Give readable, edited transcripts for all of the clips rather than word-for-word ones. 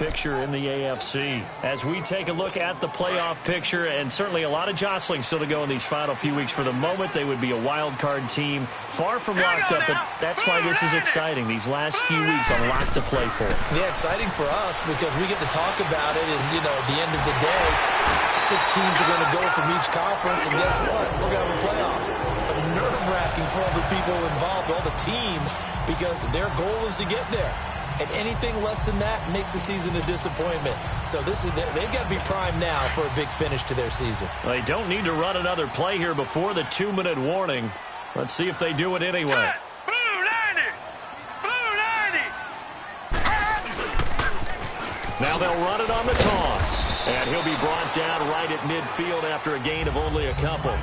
picture in the AFC. As we take a look at the playoff picture, and certainly a lot of jostling still to go in these final few weeks. For the moment, they would be a wild card team, far from locked up, but that's why this is exciting. These last few weeks, a lot to play for. Yeah, exciting for us because we get to talk about it, and, at the end of the day, 6 teams are going to go from each conference, and guess what? We're going to have a playoff. But nerve-wracking for all the people involved, all the teams, because their goal is to get there. And anything less than that makes the season a disappointment. So they've got to be primed now for a big finish to their season. They don't need to run another play here before the 2-minute warning. Let's see if they do it anyway. Now they'll run it on the toss. And he'll be brought down right at midfield after a gain of only a couple.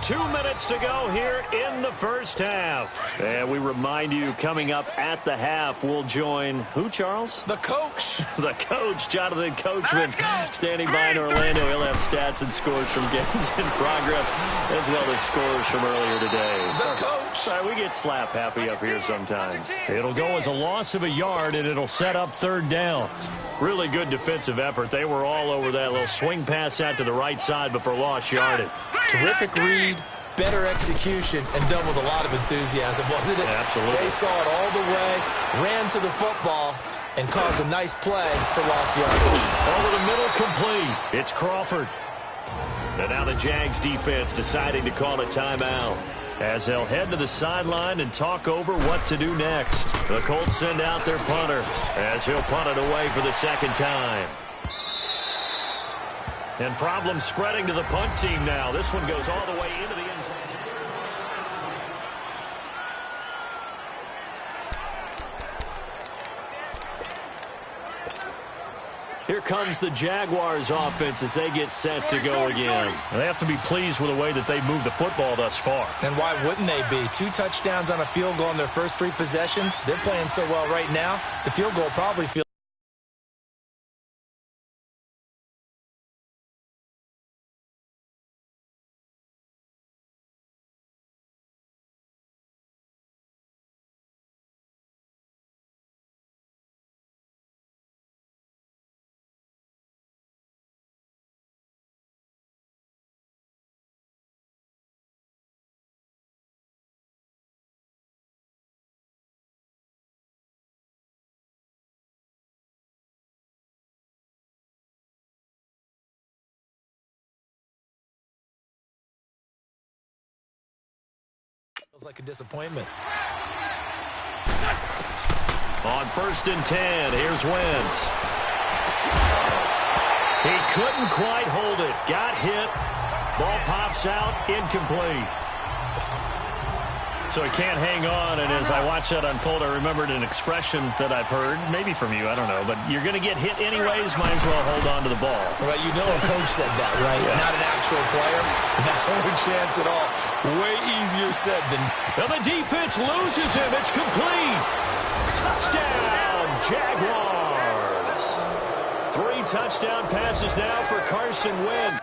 2 minutes to go here in the first half. And we remind you, coming up at the half, we'll join who, Charles? The coach. The coach, Jonathan Coachman, standing by in Orlando. He'll have stats and scores from games in progress, as well as scores from earlier today. The coach. Sorry, we get slap happy up here sometimes. It'll go as a loss of a yard, and it'll set up 3rd down. Really good defensive effort. They were all over that little swing pass out to the right side before lost yardage. Terrific read, better execution, and done with a lot of enthusiasm, wasn't it? Absolutely. They saw it all the way, ran to the football, and caused a nice play for lost yardage. Over the middle, complete. It's Crawford. And now the Jags defense deciding to call a timeout, as they'll head to the sideline and talk over what to do next. The Colts send out their punter, as he'll punt it away for the 2nd time. And problems spreading to the punt team now. This one goes all the way into the end zone. Here comes the Jaguars offense as they get set to go again. They have to be pleased with the way that they moved the football thus far. And why wouldn't they be? 2 touchdowns on a field goal in their first 3 possessions. They're playing so well right now, the field goal probably feels like a disappointment. On 1st and 10, here's Wentz. He couldn't quite hold it. Got hit. Ball pops out. Incomplete. So he can't hang on, and as I watch that unfold, I remembered an expression that I've heard, maybe from you, I don't know, but you're going to get hit anyways, might as well hold on to the ball. Right, a coach said that, right? Yeah. Not an actual player. No chance at all. Way easier said than... Well, the defense loses him. It's complete. Touchdown, Jaguars. 3 touchdown passes now for Carson Wentz.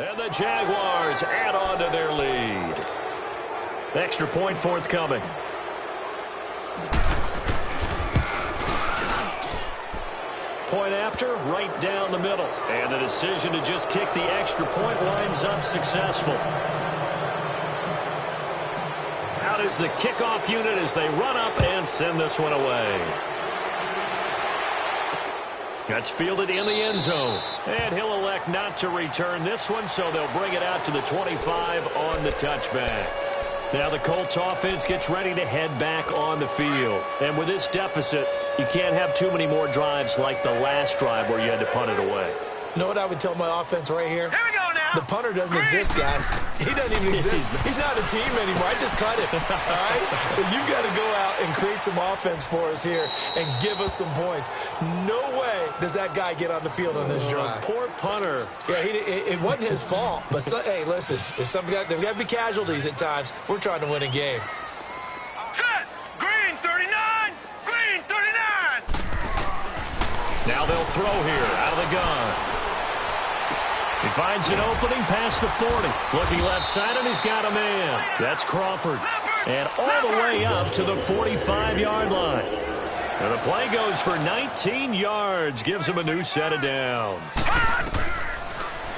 And the Jaguars add on to their lead. Extra point forthcoming. Point after, right down the middle. And the decision to just kick the extra point winds up successful. Out is the kickoff unit as they run up and send this one away. That's fielded in the end zone. And he'll elect not to return this one, so they'll bring it out to the 25 on the touchback. Now the Colts offense gets ready to head back on the field. And with this deficit, you can't have too many more drives like the last drive where you had to punt it away. You know what I would tell my offense right here? Here we go now. The punter doesn't exist, guys. He doesn't even exist. He's not a team anymore. I just cut him. All right? So you've got to go out and create some offense for us here and give us some points. No way does that guy get on the field on this drive. Poor punter. Yeah, it wasn't his fault. But, hey, listen, there's got to be casualties at times. We're trying to win a game. Set! Green 39! Green 39! Now they'll throw here out of the gun. He finds an opening past the 40. Looking left side, and he's got a man. That's Crawford. And all the way up to the 45-yard line. And the play goes for 19 yards. Gives him a new set of downs.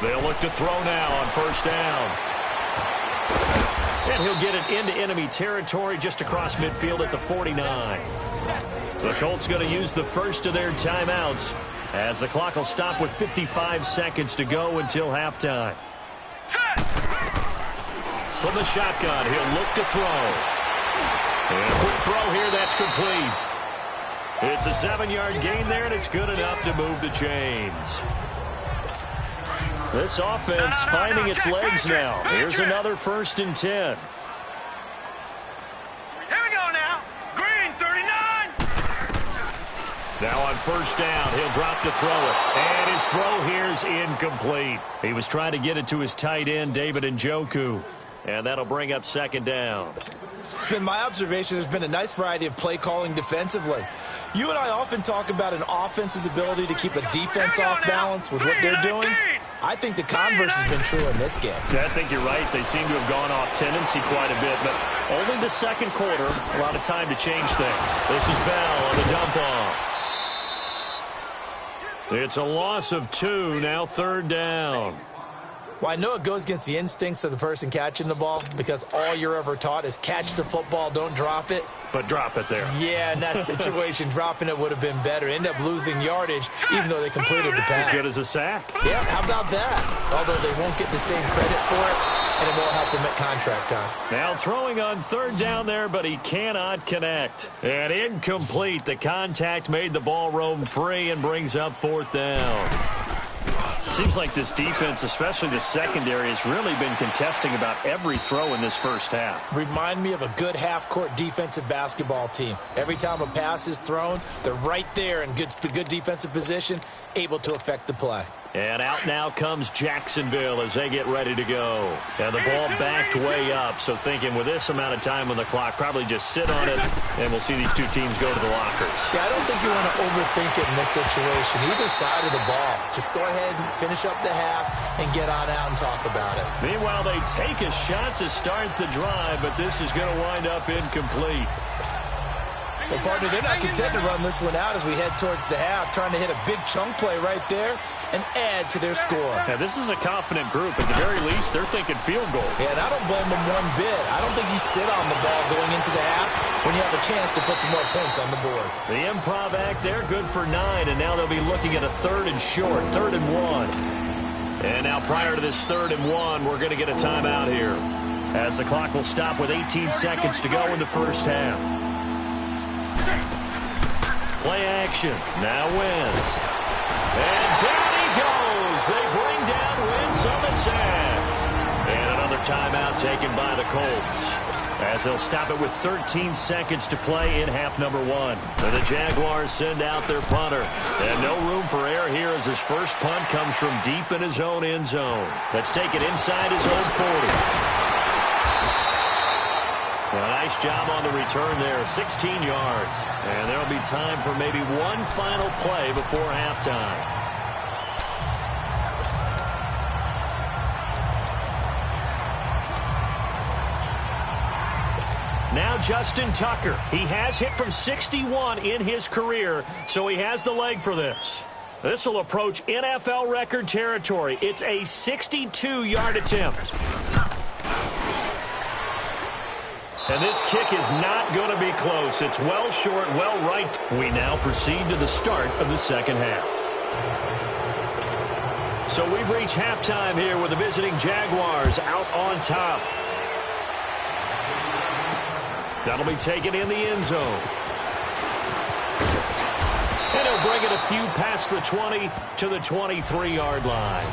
They'll look to throw now on first down. And he'll get it into enemy territory just across midfield at the 49. The Colts going to use the first of their timeouts, as the clock will stop with 55 seconds to go until halftime. From the shotgun, he'll look to throw. And a quick throw here, that's complete. It's a 7-yard gain there, and it's good enough to move the chains. This offense finding its legs now. Here's another 1st and 10. Now on first down, he'll drop to throw it. And his throw here's incomplete. He was trying to get it to his tight end, David Njoku. And that'll bring up 2nd down. It's been my observation there's been a nice variety of play calling defensively. You and I often talk about an offense's ability to keep a defense off balance with what they're doing. I think the converse has been true in this game. Yeah, I think you're right. They seem to have gone off tendency quite a bit, but only the 2nd quarter, a lot of time to change things. This is Bell on the dump-off. It's a loss of 2, now 3rd down. Well, I know it goes against the instincts of the person catching the ball because all you're ever taught is catch the football, don't drop it. But drop it there. Yeah, in that situation, dropping it would have been better. End up losing yardage, even though they completed the pass. As good as a sack. Yeah, how about that? Although they won't get the same credit for it, and it won't help them at contract time. Now throwing on 3rd down there, but he cannot connect. And incomplete. The contact made the ball roam free and brings up 4th down. Seems like this defense, especially the secondary, has really been contesting about every throw in this first half. Remind me of a good half-court defensive basketball team. Every time a pass is thrown, they're right there in good defensive position, able to affect the play. And out now comes Jacksonville as they get ready to go. And the ball backed way up, so thinking with this amount of time on the clock, probably just sit on it, and we'll see these two teams go to the lockers. Yeah, I don't think you want to overthink it in this situation. Either side of the ball. Just go ahead and finish up the half and get on out and talk about it. Meanwhile, they take a shot to start the drive, but this is going to wind up incomplete. Well, partner, they're not content to run this one out as we head towards the half, trying to hit a big chunk play right there and add to their score. Now, this is a confident group. At the very least, they're thinking field goal. Yeah, and I don't blame them one bit. I don't think you sit on the ball going into the half when you have a chance to put some more points on the board. The improv act, they're good for 9, and now they'll be looking at a 3rd and short, 3rd and 1. And now prior to this 3rd and 1, we're going to get a timeout here, as the clock will stop with 18 seconds to go in the first half. Play action. Now Wentz. And down he goes. They bring down Wentz on the sack. And another timeout taken by the Colts, as they'll stop it with 13 seconds to play in half number 1. And the Jaguars send out their punter. And no room for error here as his first punt comes from deep in his own end zone. That's taken inside his own 40. Well, nice job on the return there, 16 yards. And there'll be time for maybe one final play before halftime. Now Justin Tucker. He has hit from 61 in his career, so he has the leg for this. This will approach NFL record territory. It's a 62-yard attempt. And this kick is not going to be close. It's well short, well right. We now proceed to the start of the second half. So we've reached halftime here with the visiting Jaguars out on top. That'll be taken in the end zone. And he'll bring it a few past the 20 to the 23-yard line.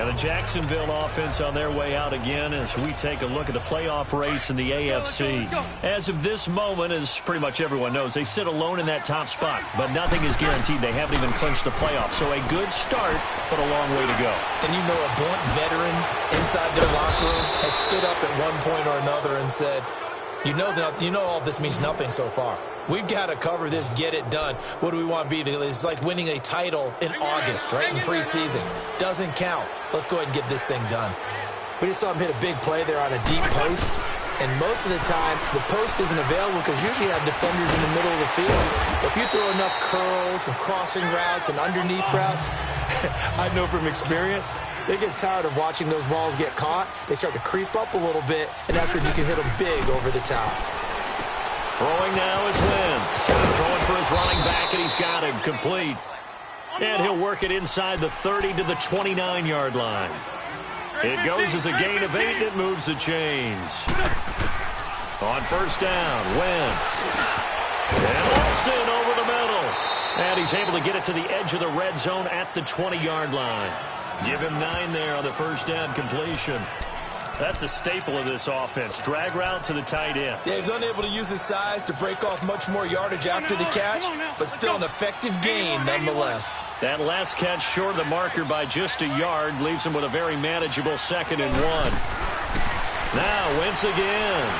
And the Jacksonville offense on their way out again as we take a look at the playoff race in the AFC. As of this moment, as pretty much everyone knows, they sit alone in that top spot, but nothing is guaranteed. They haven't even clinched the playoffs. So a good start, but a long way to go. And you know, a blunt veteran inside their locker room has stood up at one point or another and said, you know all this means nothing so far. We've got to cover this, get it done. What do we want to be? It's like winning a title in August, right, in preseason. Doesn't count. Let's go ahead and get this thing done. We just saw him hit a big play there on a deep post. And most of the time, the post isn't available because usually you have defenders in the middle of the field. But if you throw enough curls and crossing routes and underneath routes, I know from experience, they get tired of watching those balls get caught. They start to creep up a little bit, and that's when you can hit them big over the top. Throwing now is Wentz. Throwing for his running back, and he's got him complete. And he'll work it inside the 30 to the 29-yard line. It goes as a gain of 8, and it moves the chains. On first down, Wentz. And Olsen over the middle. And he's able to get it to the edge of the red zone at the 20-yard line. Give him 9 there on the first down completion. That's a staple of this offense. Drag route to the tight end. Yeah, he was unable to use his size to break off much more yardage after the catch, but still an effective gain nonetheless. That last catch short of the marker by just a yard leaves him with a very manageable 2nd and 1. Now Wentz again.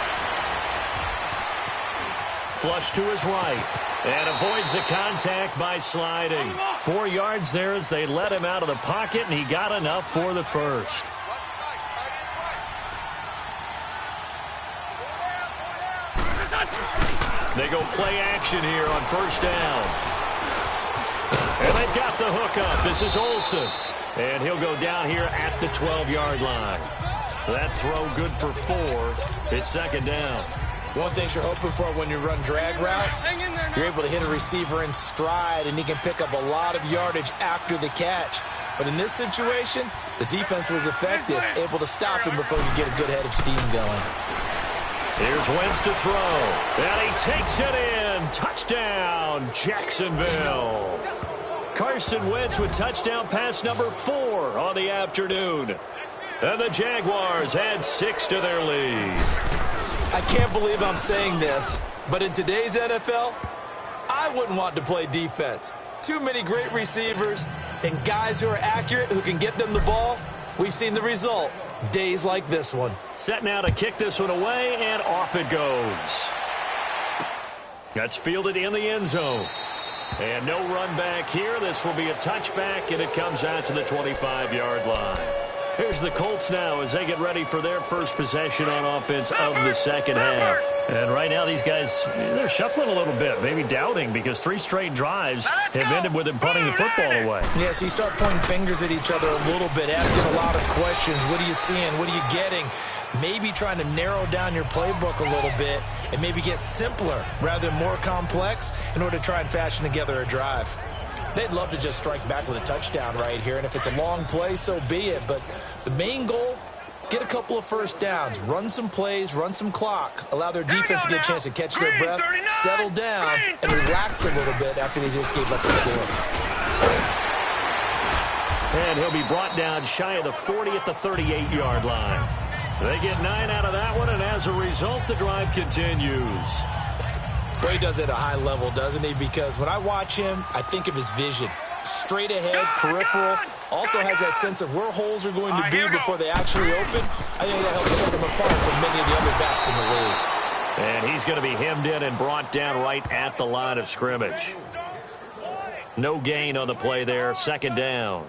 Flush to his right. And avoids the contact by sliding. 4 yards there as they let him out of the pocket, and he got enough for the first. They go play action here on first down. And they've got the hook up. This is Olsen. And he'll go down here at the 12-yard line. That throw good for 4. It's 2nd down. One thing you're hoping for when you run drag routes, you're able to hit a receiver in stride, and he can pick up a lot of yardage after the catch. But in this situation, the defense was effective, able to stop him before he get a good head of steam going. Here's Wentz to throw. And he takes it in. Touchdown, Jacksonville. Carson Wentz with touchdown pass number 4 on the afternoon. And the Jaguars add 6 to their lead. I can't believe I'm saying this, but in today's NFL, I wouldn't want to play defense. Too many great receivers and guys who are accurate, who can get them the ball. We've seen the result. Days like this one. Set now to kick this one away, and off it goes. That's fielded in the end zone. And no run back here. This will be a touchback, and it comes out to the 25-yard line. Here's the Colts now as they get ready for their first possession on offense of the second half. And right now these guys, they're shuffling a little bit, maybe doubting, because 3 straight drives have ended with them punting the football away. Yeah, so you start pointing fingers at each other a little bit, asking a lot of questions. What are you seeing? What are you getting? Maybe trying to narrow down your playbook a little bit and maybe get simpler rather than more complex in order to try and fashion together a drive. They'd love to just strike back with a touchdown right here, and if it's a long play, so be it. But the main goal, get a couple of first downs, run some plays, run some clock, allow their defense to get a chance to catch their breath, settle down, and relax a little bit after they just gave up the score. And he'll be brought down shy of the 40 at the 38-yard line. They get 9 out of that one, and as a result, the drive continues. Well, he does it at a high level, doesn't he? Because when I watch him, I think of his vision. Straight ahead, peripheral. Also has that sense of where holes are going to be before they actually open. I think that helps set him apart from many of the other backs in the league. And he's going to be hemmed in and brought down right at the line of scrimmage. No gain on the play there. 2nd down.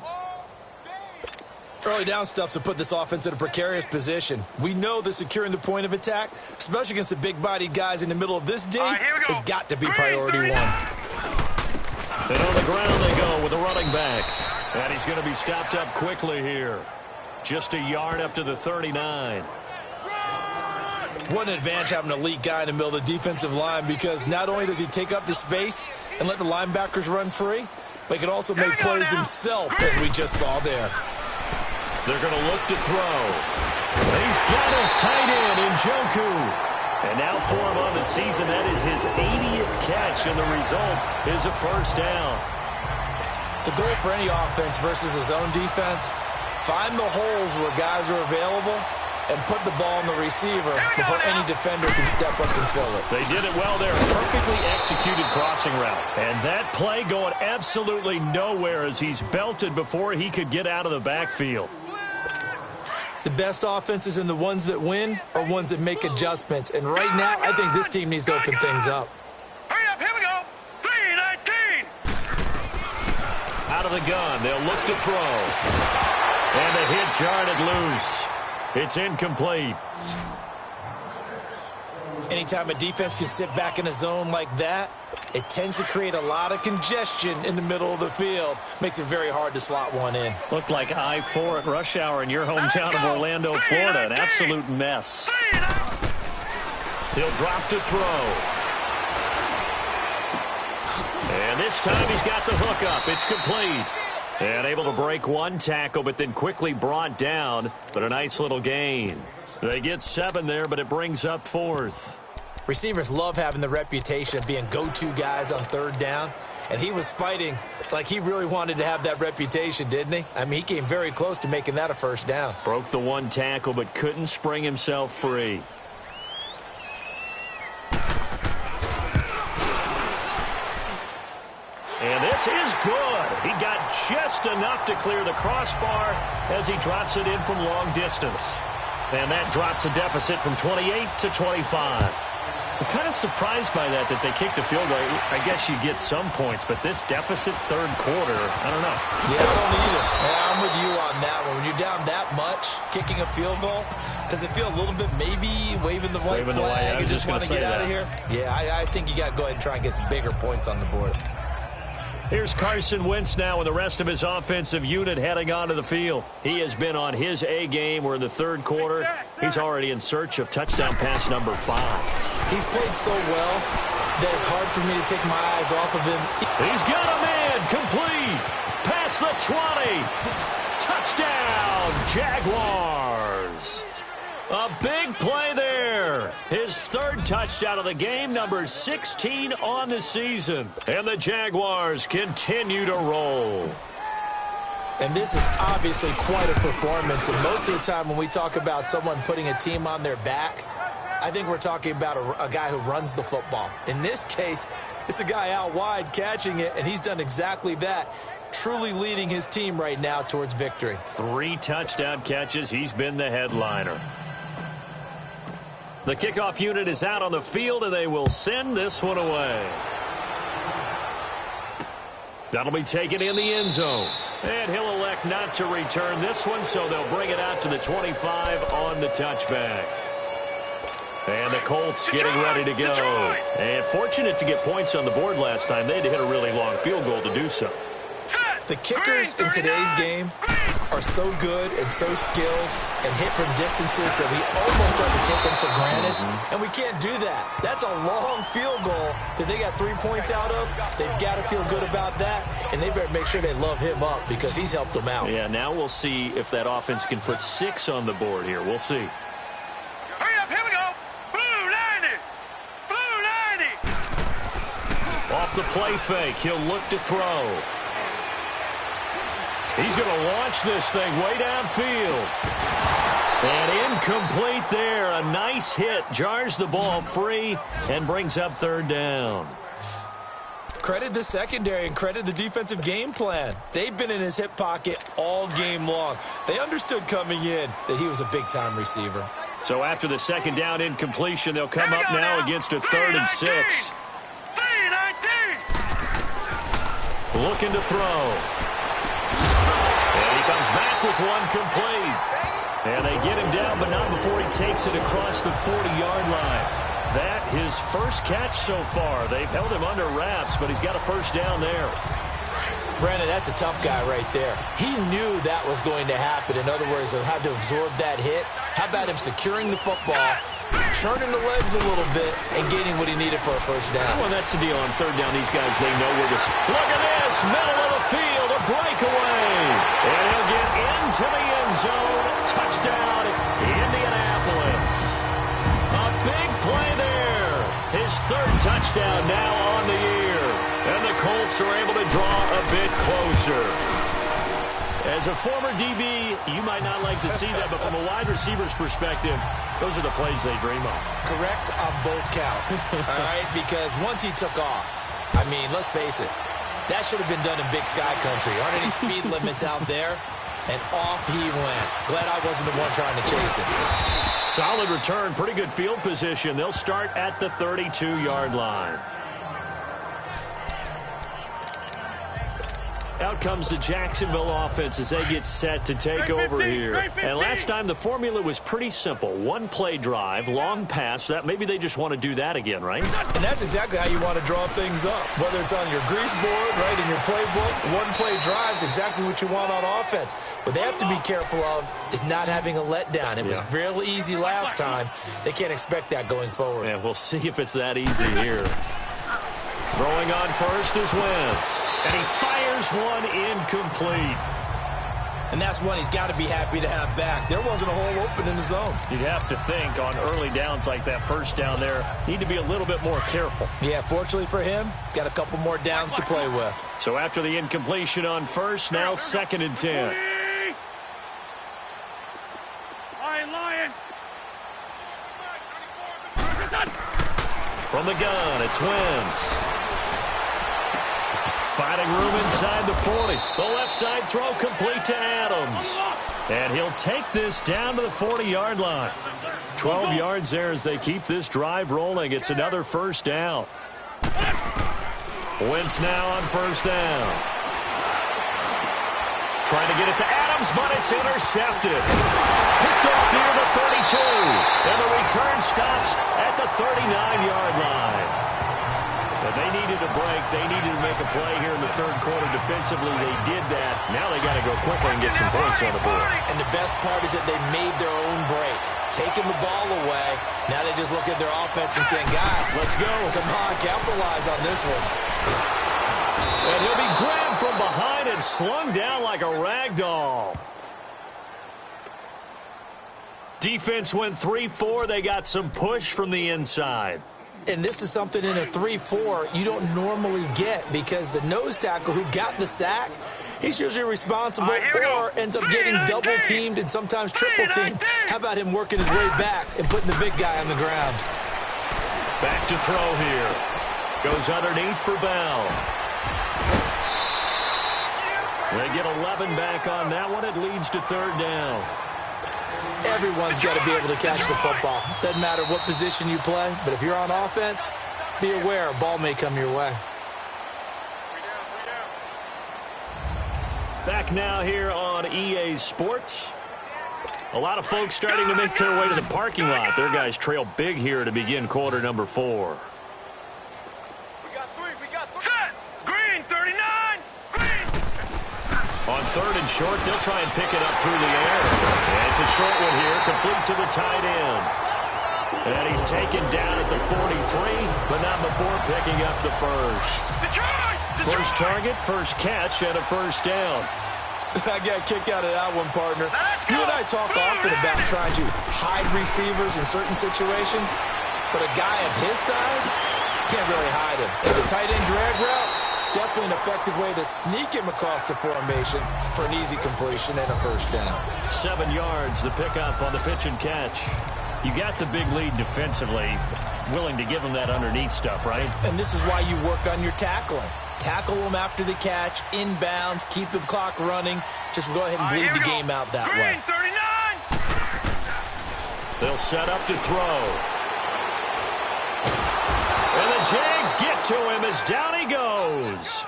Early down stuff's to put this offense in a precarious position. We know that securing the point of attack, especially against the big-bodied guys in the middle of this day, has got to be priority 1. And on the ground they go with a running back. And he's going to be stopped up quickly here. Just a yard up to the 39. What an advantage having an elite guy in the middle of the defensive line, because not only does he take up the space and let the linebackers run free, but he can also make plays himself, as we just saw there. They're going to look to throw. He's got his tight end, Njoku. And now for him on the season, that is his 80th catch, and the result is a first down. The goal for any offense versus his own defense, Find the holes where guys are available and put the ball on the receiver before any defender can step up and fill it. They did it well there. Perfectly executed crossing route. And that play going absolutely nowhere as he's belted before he could get out of the backfield. The best offenses and the ones that win are ones that make adjustments. And right now, I think this team needs to open things up. Hurry up, here we go. 3-19. Out of the gun, they'll look to throw. And the hit jarred it loose. It's incomplete. Anytime a defense can sit back in a zone like that, it tends to create a lot of congestion in the middle of the field. Makes it very hard to slot one in. Looked like I-4 at rush hour in your hometown of Orlando, Florida. An absolute mess. He'll drop to throw. And this time he's got the hook up. It's complete. And able to break one tackle, but then quickly brought down. But a nice little gain. They get 7 there, but it brings up 4th. Receivers love having the reputation of being go-to guys on 3rd down. And he was fighting like he really wanted to have that reputation, didn't he? I mean, he came very close to making that a 1st down. Broke the one tackle, but couldn't spring himself free. And this is good. He got just enough to clear the crossbar as he drops it in from long distance. And that drops a deficit from 28 to 25. I'm kind of surprised by that they kicked the field goal. I guess you get some points, but this deficit 3rd quarter, I don't know. Yeah, I don't either. Yeah, I'm with you on that one. When you're down that much, kicking a field goal, does it feel a little bit maybe waving the white flag and just want to get out of here? Yeah, I think you got to go ahead and try and get some bigger points on the board. Here's Carson Wentz now with the rest of his offensive unit heading onto the field. He has been on his A game. We're in the 3rd quarter. He's already in search of touchdown pass number 5. He's played so well that it's hard for me to take my eyes off of him. He's got a man complete. Past the 20. Touchdown, Jaguars. A big play there. His 3rd touchdown of the game, number 16 on the season. And the Jaguars continue to roll. And this is obviously quite a performance. And most of the time when we talk about someone putting a team on their back, I think we're talking about a guy who runs the football. In this case, it's a guy out wide catching it, and he's done exactly that. Truly leading his team right now towards victory. 3 touchdown catches. He's been the headliner. The kickoff unit is out on the field, and they will send this one away. That'll be taken in the end zone. And he'll elect not to return this one, so they'll bring it out to the 25 on the touchback. And the Colts getting ready to go. And fortunate to get points on the board last time. They had to hit a really long field goal to do so. The kickers in today's game are so good and so skilled and hit from distances that we almost start to take them for granted. And we can't do that. That's a long field goal that they got 3 points out of. They've got to feel good about that, and they better make sure they love him up because he's helped them out. Yeah, now we'll see if that offense can put 6 on the board here. We'll see. Hurry up, here we go. Blue 90. Blue 90. Off the play fake, he'll look to throw. He's going to launch this thing way downfield. And incomplete there. A nice hit. Jars the ball free and brings up 3rd down. Credit the secondary and credit the defensive game plan. They've been in his hip pocket all game long. They understood coming in that he was a big-time receiver. So after the 2nd down incompletion, they'll come up now against a 3rd and 6. 3-19. Looking to throw. And he comes back with one complete. And they get him down, but not before he takes it across the 40-yard line. That his first catch so far. They've held him under wraps, but he's got a 1st down there. Brandon, that's a tough guy right there. He knew that was going to happen. In other words, he'll have to absorb that hit. How about him securing the football, churning the legs a little bit, and getting what he needed for a 1st down? Well, that's the deal. On 3rd down, these guys, they know where this. Look at this. Middle of the field. A breakaway. And he'll get into the end zone. Touchdown, Indianapolis. A big play there. His 3rd touchdown now on the year. And the Colts are able to draw a bit closer. As a former DB, you might not like to see that, but from a wide receiver's perspective, those are the plays they dream of. Correct on both counts, all right? Because once he took off, I mean, let's face it, that should have been done in Big Sky Country. Aren't any speed limits out there? And off he went. Glad I wasn't the one trying to chase it. Solid return, pretty good field position. They'll start at the 32-yard line. Out comes the Jacksonville offense as they get set to take over here. And last time the formula was pretty simple. One play drive, long pass. That maybe they just want to do that again, right? And that's exactly how you want to draw things up. Whether it's on your grease board, right, in your playbook, one play drives exactly what you want on offense. What they have to be careful of is not having a letdown. It was real easy last time. They can't expect that going forward. Yeah, we'll see if it's that easy here. Throwing on first is Wentz. And he fires one incomplete. And that's one he's got to be happy to have back. There wasn't a hole open in the zone. You'd have to think on early downs like that first down there, need to be a little bit more careful. Yeah, fortunately for him, got a couple more downs to play with. So after the incompletion on first, now 2nd and 10. Lion. From the gun, it's Wentz. Finding room inside the 40. The left side throw complete to Adams. And he'll take this down to the 40-yard line. 12 yards there as they keep this drive rolling. It's another first down. Wentz now on first down. Trying to get it to Adams, but it's intercepted. Picked off near the 32. And the return stops at the 39-yard line. But they needed a break. They needed to make a play here in the third quarter defensively. They did that. Now they got to go quickly and get some points on the board. And the best part is that they made their own break. Taking the ball away. Now they just look at their offense and saying, guys, let's go. Come on, capitalize on this one. And he'll be grabbed from behind and slung down like a rag doll. Defense went 3-4. They got some push from the inside. And this is something in a 3-4 you don't normally get because the nose tackle who got the sack, he's usually responsible or ends up getting double-teamed and sometimes triple-teamed. How about him working his way back and putting the big guy on the ground? Back to throw here. Goes underneath for Bell. They get 11 back on that one. It leads to third down. Everyone's got to be able to catch the football. Doesn't matter what position you play, but if you're on offense, be aware a ball may come your way. Back now here on EA Sports. A lot of folks starting to make their way to the parking lot. Their guys trail big here to begin quarter number 4. Set. Green, 39. On third and short, they'll try and pick it up through the air. And it's a short one here, complete to the tight end. And he's taken down at the 43, but not before picking up the first. First target, first catch, and a first down. I got a kick out of that one, partner. You and I talk often about trying to hide receivers in certain situations, but a guy of his size can't really hide him. The tight end drag route, definitely an effective way to sneak him across the formation for an easy completion and a first down. 7 yards, the pickup on the pitch and catch. You got the big lead defensively, willing to give him that underneath stuff, right? And this is why you work on your tackling. Tackle them after the catch, inbounds, keep the clock running. Just go ahead and bleed the game out that way. 39. They'll set up to throw. And the Jags get to him as down he goes.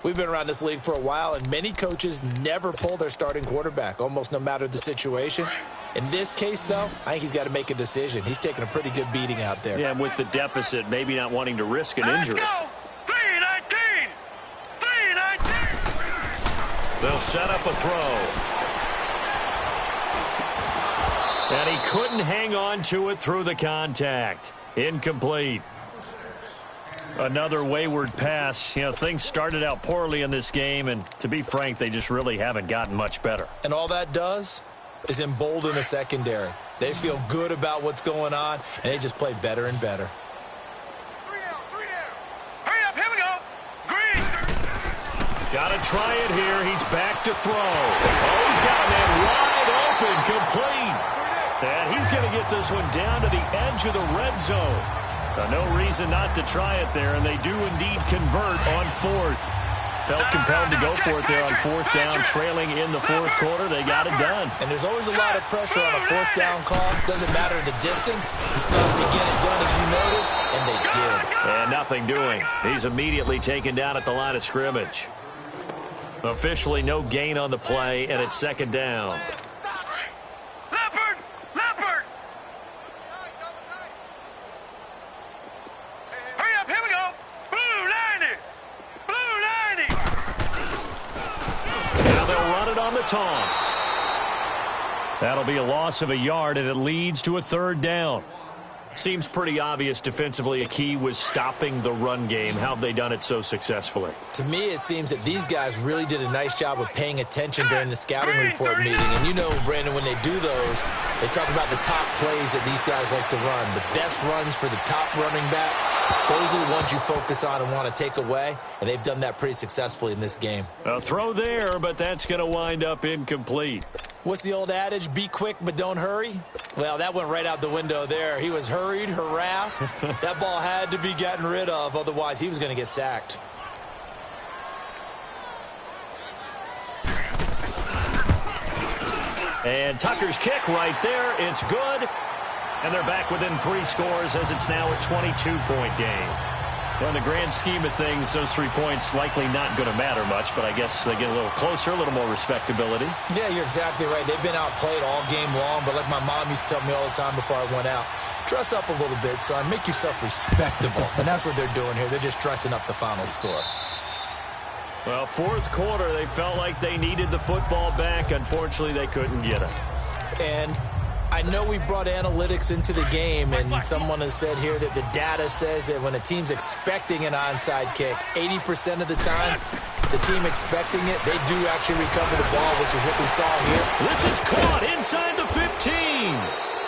We've been around this league for a while, and many coaches never pull their starting quarterback, almost no matter the situation. In this case, though, I think he's got to make a decision. He's taking a pretty good beating out there. Yeah, and with the deficit, maybe not wanting to risk an injury. Let's go. 3-19. 3-19. They'll set up a throw. And he couldn't hang on to it through the contact. Incomplete. Another wayward pass. You know, things started out poorly in this game, and to be frank, they just really haven't gotten much better. And all that does is embolden the secondary. They feel good about what's going on, and they just play better and better. Hurry up, here we go. Green. Got to try it here. He's back to throw. Oh, he's got a man wide open, complete. And he's going to get this one down to the edge of the red zone. No reason not to try it there, and they do indeed convert on fourth. Felt compelled to go for it there on fourth down, trailing in the fourth quarter. They got it done. And there's always a lot of pressure on a fourth down call. Doesn't matter the distance. You still have to get it done, as you noted, and they did. And nothing doing. He's immediately taken down at the line of scrimmage. Officially no gain on the play, and it's second down. Leopard! Leopard! Hurry up, here we go! Blue 90! Blue 90! Now they'll run it on the toss. That'll be a loss of a yard, and it leads to a third down. Seems pretty obvious defensively a key was stopping the run game. How have they done it so successfully? To me, it seems that these guys really did a nice job of paying attention during the scouting report meeting. And you know, Brandon, when they do those, they talk about the top plays that these guys like to run. The best runs for the top running back, those are the ones you focus on and want to take away. And they've done that pretty successfully in this game. A throw there, but that's going to wind up incomplete. What's the old adage? Be quick, but don't hurry? Well, that went right out the window there. He was hurried, harassed. That ball had to be gotten rid of. Otherwise, he was going to get sacked. And Tucker's kick right there. It's good. And they're back within 3 scores as it's now a 22-point game. Well, in the grand scheme of things, those 3 points likely not going to matter much, but I guess they get a little closer, a little more respectability. Yeah, you're exactly right. They've been outplayed all game long, but like my mom used to tell me all the time before I went out, dress up a little bit, son. Make yourself respectable. And that's what they're doing here. They're just dressing up the final score. Well, fourth quarter, they felt like they needed the football back. Unfortunately, they couldn't get it. And I know we brought analytics into the game, and someone has said here that the data says that when a team's expecting an onside kick, 80% of the time, the team expecting it, they do actually recover the ball, which is what we saw here. This is caught inside the 15.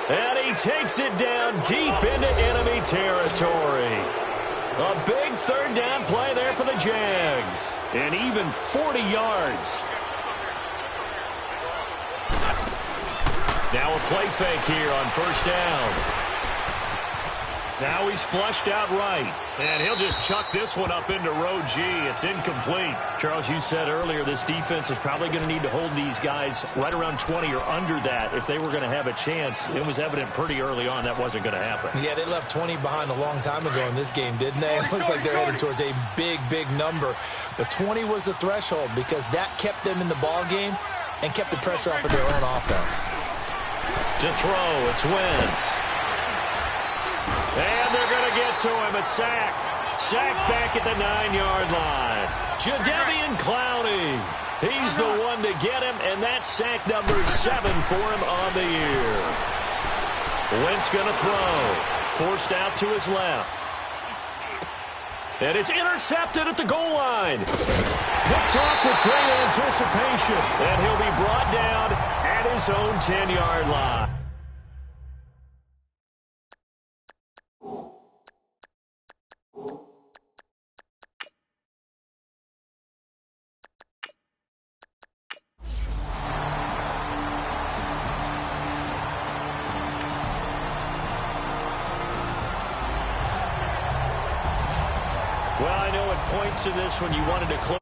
And he takes it down deep into enemy territory. A big third down play there for the Jags. And even 40 yards. Now a play fake here on first down. Now he's flushed out right. And he'll just chuck this one up into row G. It's incomplete. Charles, you said earlier this defense is probably going to need to hold these guys right around 20 or under that if they were going to have a chance. It was evident pretty early on that wasn't going to happen. Yeah, they left 20 behind a long time ago in this game, didn't they? It looks like they're headed towards a big, big number. But 20 was the threshold because that kept them in the ball game and kept the pressure off of their own offense. To throw, it's Wentz. And they're going to get to him. A sack. Sack back at the 9-yard line. Jadeveon Clowney. He's the one to get him, and that's sack number 7 for him on the year. Wentz going to throw. Forced out to his left. And it's intercepted at the goal line. Picked off with great anticipation. And he'll be brought down at his own 10-yard line. Well, I know at points in this when you wanted to close